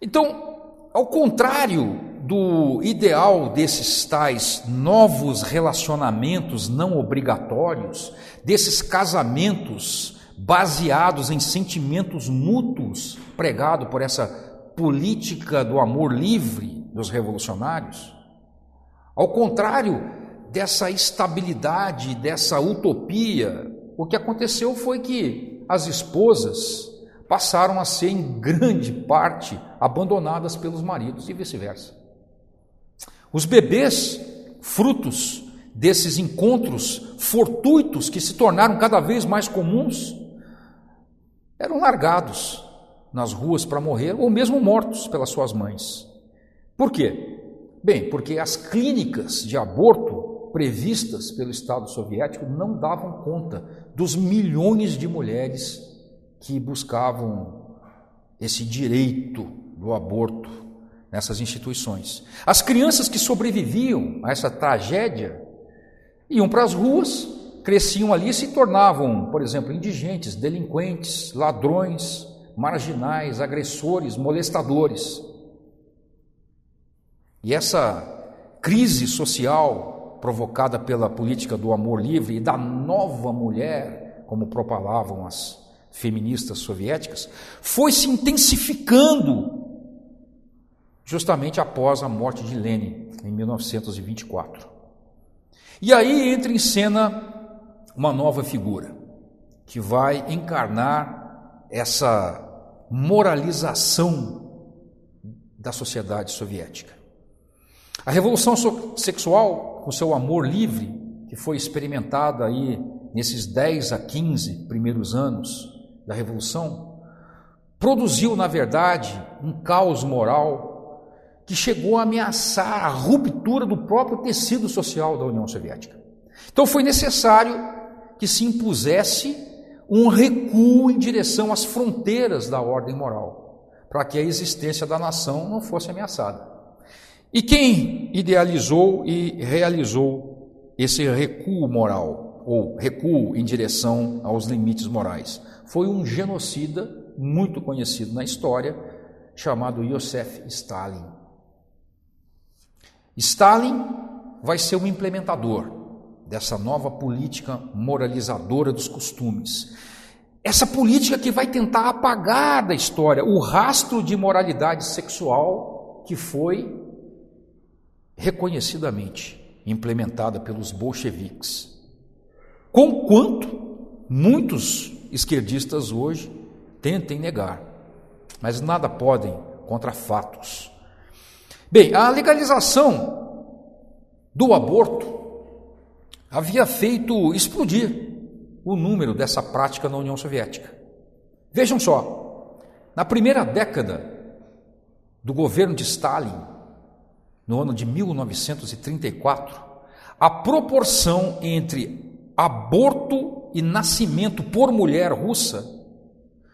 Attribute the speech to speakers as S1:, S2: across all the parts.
S1: Então, ao contrário do ideal desses tais novos relacionamentos não obrigatórios, desses casamentos baseados em sentimentos mútuos, pregado por essa política do amor livre dos revolucionários, ao contrário dessa estabilidade, dessa utopia, o que aconteceu foi que as esposas passaram a ser, em grande parte, abandonadas pelos maridos e vice-versa. Os bebês, frutos desses encontros fortuitos que se tornaram cada vez mais comuns, eram largados nas ruas para morrer ou mesmo mortos pelas suas mães. Por quê? Bem, porque as clínicas de aborto previstas pelo Estado soviético não davam conta dos milhões de mulheres que buscavam esse direito do aborto nessas instituições. As crianças que sobreviviam a essa tragédia iam para as ruas, cresciam ali e se tornavam, por exemplo, indigentes, delinquentes, ladrões, marginais, agressores, molestadores. E essa crise social provocada pela política do amor livre e da nova mulher, como propalavam as feministas soviéticas, foi se intensificando justamente após a morte de Lenin, em 1924. E aí entra em cena uma nova figura, que vai encarnar essa moralização da sociedade soviética. A revolução sexual, com seu amor livre, que foi experimentada aí nesses 10 a 15 primeiros anos da revolução, produziu, na verdade, um caos moral que chegou a ameaçar a ruptura do próprio tecido social da União Soviética. Então foi necessário que se impusesse um recuo em direção às fronteiras da ordem moral, para que a existência da nação não fosse ameaçada. E quem idealizou e realizou esse recuo moral, ou recuo em direção aos limites morais? Foi um genocida muito conhecido na história, chamado Iosif Stalin. Stalin vai ser o implementador dessa nova política moralizadora dos costumes. Essa política que vai tentar apagar da história o rastro de moralidade sexual que foi reconhecidamente implementada pelos bolcheviques. Conquanto muitos esquerdistas hoje tentem negar, mas nada podem contra fatos. Bem, a legalização do aborto havia feito explodir o número dessa prática na União Soviética. Vejam só, na primeira década do governo de Stalin, no ano de 1934, a proporção entre aborto e nascimento por mulher russa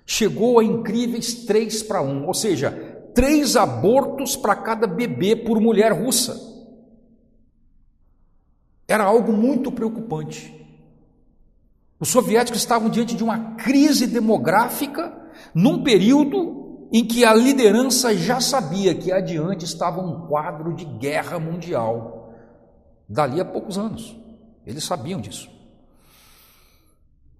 S1: chegou a incríveis 3:1, ou seja, 3 abortos para cada bebê por mulher russa. Era algo muito preocupante. Os soviéticos estavam diante de uma crise demográfica num período em que a liderança já sabia que adiante estava um quadro de guerra mundial. Dali a poucos anos. Eles sabiam disso.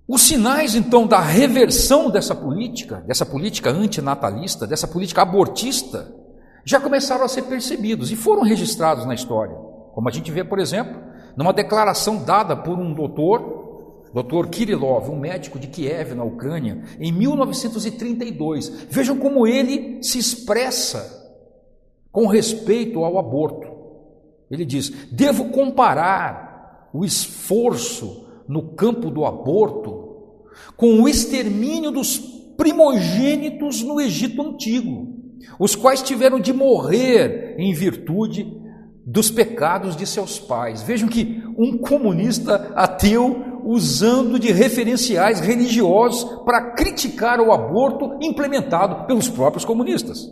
S1: Os sinais, então, da reversão dessa política antinatalista, dessa política abortista, já começaram a ser percebidos e foram registrados na história. Como a gente vê, por exemplo, numa declaração dada por um Dr. Kirillov, um médico de Kiev, na Ucrânia, em 1932. Vejam como ele se expressa com respeito ao aborto. Ele diz: devo comparar o esforço no campo do aborto com o extermínio dos primogênitos no Egito Antigo, os quais tiveram de morrer em virtude dos pecados de seus pais. Vejam que um comunista ateu usando de referenciais religiosos para criticar o aborto implementado pelos próprios comunistas.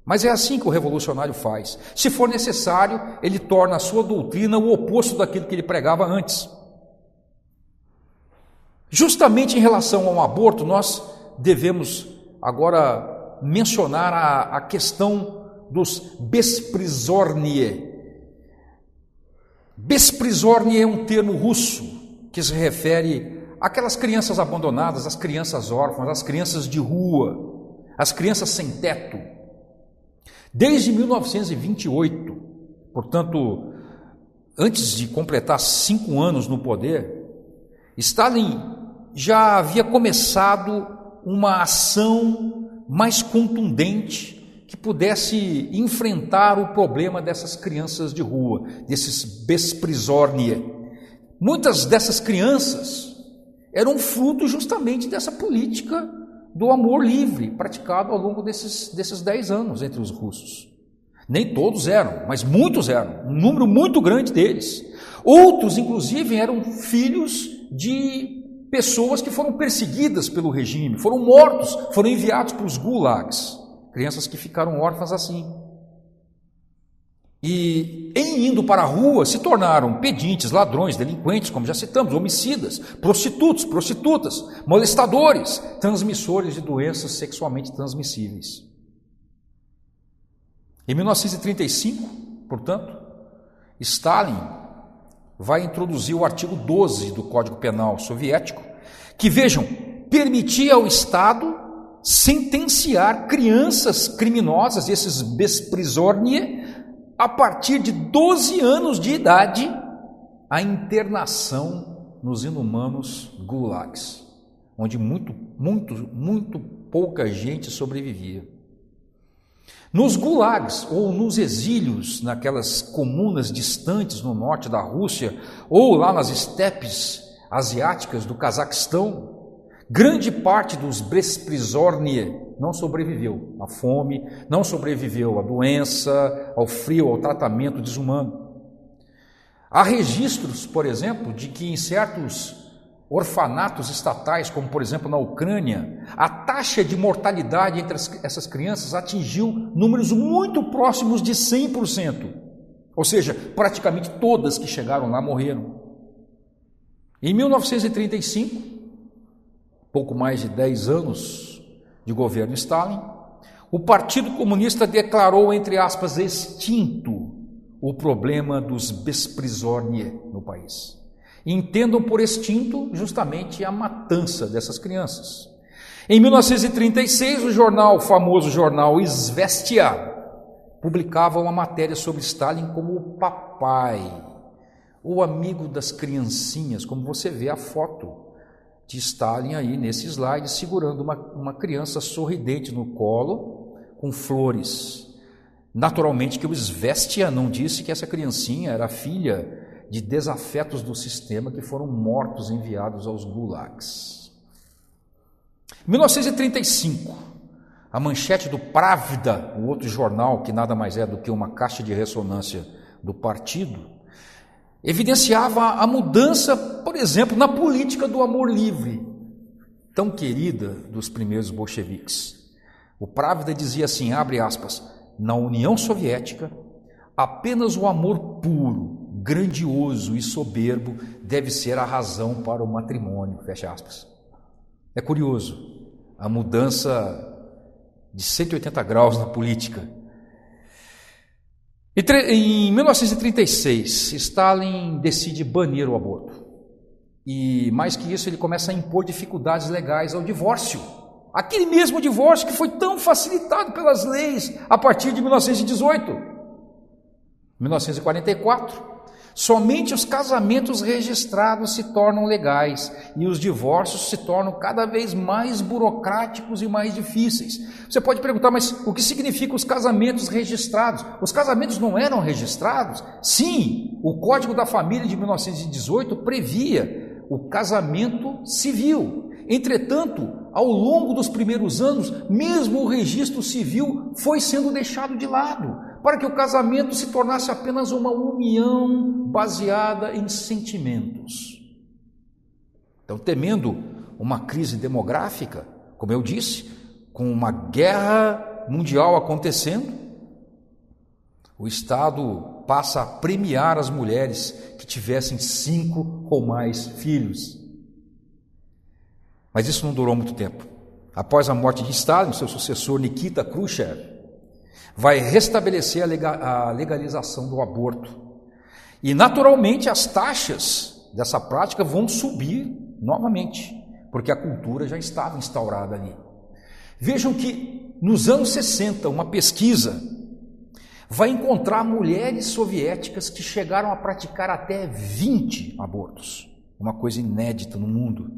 S1: Mas é assim que o revolucionário faz. Se for necessário, ele torna a sua doutrina o oposto daquilo que ele pregava antes. Justamente em relação ao aborto, nós devemos agora mencionar a questão dos besprizornie. Besprizornie é um termo russo que se refere àquelas crianças abandonadas, às crianças órfãs, às crianças de rua, às crianças sem teto. Desde 1928, portanto, antes de completar 5 anos no poder, Stalin já havia começado uma ação mais contundente que pudesse enfrentar o problema dessas crianças de rua, desses besprizornie. Muitas dessas crianças eram fruto justamente dessa política do amor livre, praticado ao longo desses 10 anos entre os russos. Nem todos eram, mas muitos eram, um número muito grande deles. Outros, inclusive, eram filhos de pessoas que foram perseguidas pelo regime, foram mortos, foram enviados para os gulags. Crianças que ficaram órfãs assim. E em indo para a rua se tornaram pedintes, ladrões, delinquentes, como já citamos, homicidas, prostitutos, prostitutas, molestadores, transmissores de doenças sexualmente transmissíveis. Em 1935, portanto, Stalin vai introduzir o artigo 12 do Código Penal soviético, que, vejam, permitia ao Estado sentenciar crianças criminosas, esses besprizornie, a partir de 12 anos de idade, à internação nos inumanos gulags, onde muito pouca gente sobrevivia. Nos gulags, ou nos exílios, naquelas comunas distantes no norte da Rússia, ou lá nas estepes asiáticas do Cazaquistão, grande parte dos besprizornie não sobreviveu à fome, não sobreviveu à doença, ao frio, ao tratamento desumano. Há registros, por exemplo, de que em certos orfanatos estatais, como por exemplo na Ucrânia, a taxa de mortalidade entre essas crianças atingiu números muito próximos de 100%. Ou seja, praticamente todas que chegaram lá morreram. Em 1935, pouco mais de 10 anos de governo Stalin, o Partido Comunista declarou, entre aspas, extinto o problema dos besprizornie no país. Entendam por extinto justamente a matança dessas crianças. Em 1936, o famoso jornal Izvestia publicava uma matéria sobre Stalin como o papai, o amigo das criancinhas, como você vê a foto de Stalin aí nesse slide, segurando uma criança sorridente no colo, com flores. Naturalmente que o Izvestia não disse que essa criancinha era filha de desafetos do sistema que foram mortos, enviados aos gulags. Em 1935, a manchete do Pravda, o outro jornal que nada mais é do que uma caixa de ressonância do partido, evidenciava a mudança, por exemplo, na política do amor livre, tão querida dos primeiros bolcheviques. O Pravda dizia assim, abre aspas, na União Soviética, apenas o amor puro, grandioso e soberbo deve ser a razão para o matrimônio, fecha aspas. É curioso, a mudança de 180 graus na política. Em 1936, Stalin decide banir o aborto. E mais que isso, ele começa a impor dificuldades legais ao divórcio. Aquele mesmo divórcio que foi tão facilitado pelas leis a partir de 1918. 1944, somente os casamentos registrados se tornam legais e os divórcios se tornam cada vez mais burocráticos e mais difíceis. Você pode perguntar, mas o que significa os casamentos registrados? Os casamentos não eram registrados? Sim, o Código da Família de 1918 previa o casamento civil. Entretanto, ao longo dos primeiros anos, mesmo o registro civil foi sendo deixado de lado, para que o casamento se tornasse apenas uma união baseada em sentimentos. Então, temendo uma crise demográfica, como eu disse, com uma guerra mundial acontecendo, o Estado passa a premiar as mulheres que tivessem 5 ou mais filhos. Mas isso não durou muito tempo. após a morte de Stalin, seu sucessor Nikita Khrushchev vai restabelecer a legalização do aborto. E naturalmente as taxas dessa prática vão subir novamente, porque a cultura já estava instaurada ali. Vejam que nos anos 60, uma pesquisa vai encontrar mulheres soviéticas que chegaram a praticar até 20 abortos. Uma coisa inédita no mundo.